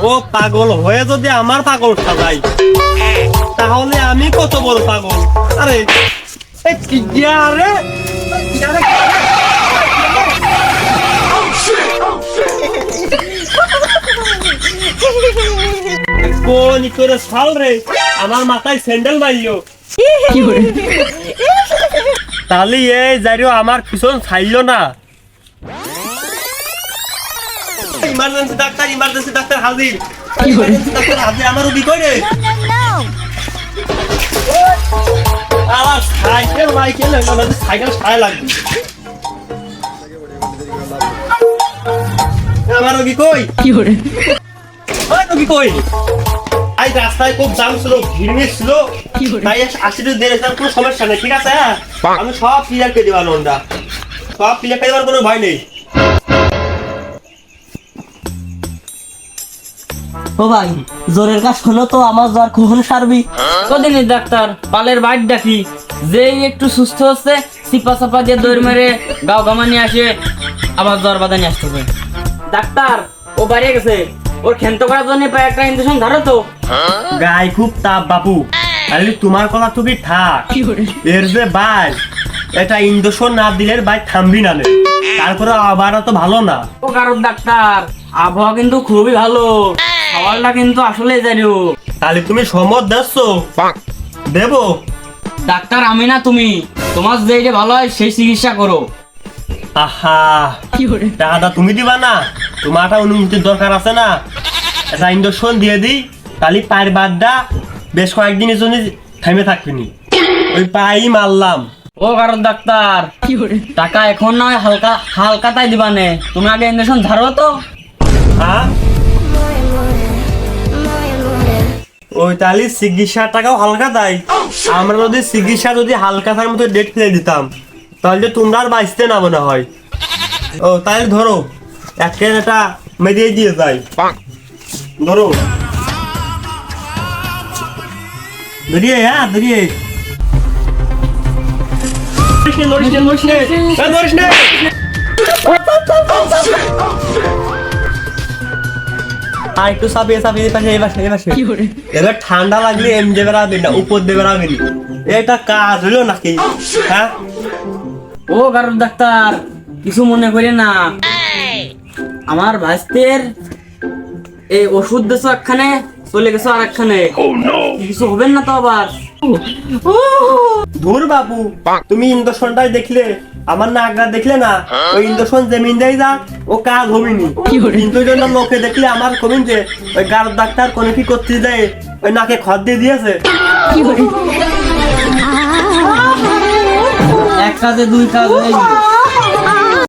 ও পাগল হয়ে যদি আমার পাগল সাজাই তাহলে আমি কত বড় পাগল। আরে কি রে কোন করে ছাল রে আমার মাথায় স্যান্ডেল মারিও তাহলে এই যাইও আমার পিছন ছাইলো না। ইমার্জেন্সি ডাক্তার হাজির। ইমার্জেন্সি ডাক্তার হাজির। আমার রোগী কই রে? আবার সাইকেল সাইকেল ছায়া লাগবে। আমার রোগী কই? রোগী কই? আজ রাস্তায় খুব জাম ছিল, ভিড় ছিল, তাই আসলে দেড় কোনো সমস্যা নেই, ঠিক আছে? আমি সব ক্লিয়ার করে দেওয়া লোনটা, সব ক্লিয়ার করে দেওয়ার কোনো ভয় নেই। ও ভাই জোরের কাজ শোনো তো, আমার জ্বর কখন সারবি? কদিনই ডাক্তার পালের বাইট ডাকি, যেই একটু সুস্থ হচ্ছে সিপা চাপা দিয়ে দৌড় মেরে গাও গামানি আসে আবার জ্বর বাদানি আসতেছে। ডাক্তার ও বাইরে গেছে, ওর ক্ষেন্ত করার জন্য প্রায় একটা ইঞ্জেকশন ধরো তো। গায়ে খুব তাপ বাপু, তাহলে তোমার কথা তুমি থাক, এর যে বাই এটা ইঞ্জেকশন না দিলে বাই থামবি না, তারপরে আবার তো ভালো না। ও কারণ ডাক্তার আবহাওয়া কিন্তু খুবই ভালো, খাবারটা কিন্তু আসলে জানিও। তাহলে তুমি সম্মত দিচ্ছ? দেবো ডাক্তার আমি না তুমি, তোমার যেইটা ভালো হয় সেই চিকিৎসা করো। আহা টাকাটা তুমি দিবা না? তোমারটা অনুমতির দরকার আছে না? একটা ইঞ্জেকশন দিয়ে দিই, তাহলে পায়ের বাদটা বেশ কয়েকদিনের জন্য থেমে থাকবিনি, ওই পাই মারলাম। ও কারণ ডাক্তার টাকা এখন নয় হালকা হালকাতাই দিবানে, তুমি আগে ইঞ্জেকশন ঝাড়ো তো। হ্যাঁ ওই তাহলে চিকিৎসার টাকাও হালকা দেয়। আমরা যদি চিকিৎসা যদি হালকা থাকার মতো ডেট ফেলে দিতাম তাহলে তোমরা আর বাঁচতে না মনে হয়। ও তাহলে ধরো একটা মেরিয়ে দিয়ে যায়, ধরো ধরিয়ে, হ্যাঁ ধরিয়ে। আর একটু চাপিয়ে চাপিয়ে এবার ঠান্ডা লাগলে এমনি দেবে রাখবি না, উপর দেবে রাখবি। এটা কাজ হলো নাকি? হ্যাঁ ও কারণ ডাক্তার কিছু মনে করি না, আমার ভাস্তের এই ওষুধ দেছো একখানে, চলে গেছো আর একখানে, কিছু হবেন না তো আবার? ধুর বাবু, তুমি ইঞ্জেকশনটাই দেখলে, আমার নাকটা দেখলে না? ওই ইঞ্জেকশন জমিন দেয় যা, ও কাজ হবিনি। কিন্তু জন্য লোকে দেখলে আমার কমিন যে ওই গাড় ডাক্তার কোনো কি করতে যায়, ওই নাকে খড় দিয়ে দিয়েছে। এক কাজে দুই কাজ হয়ে গেল।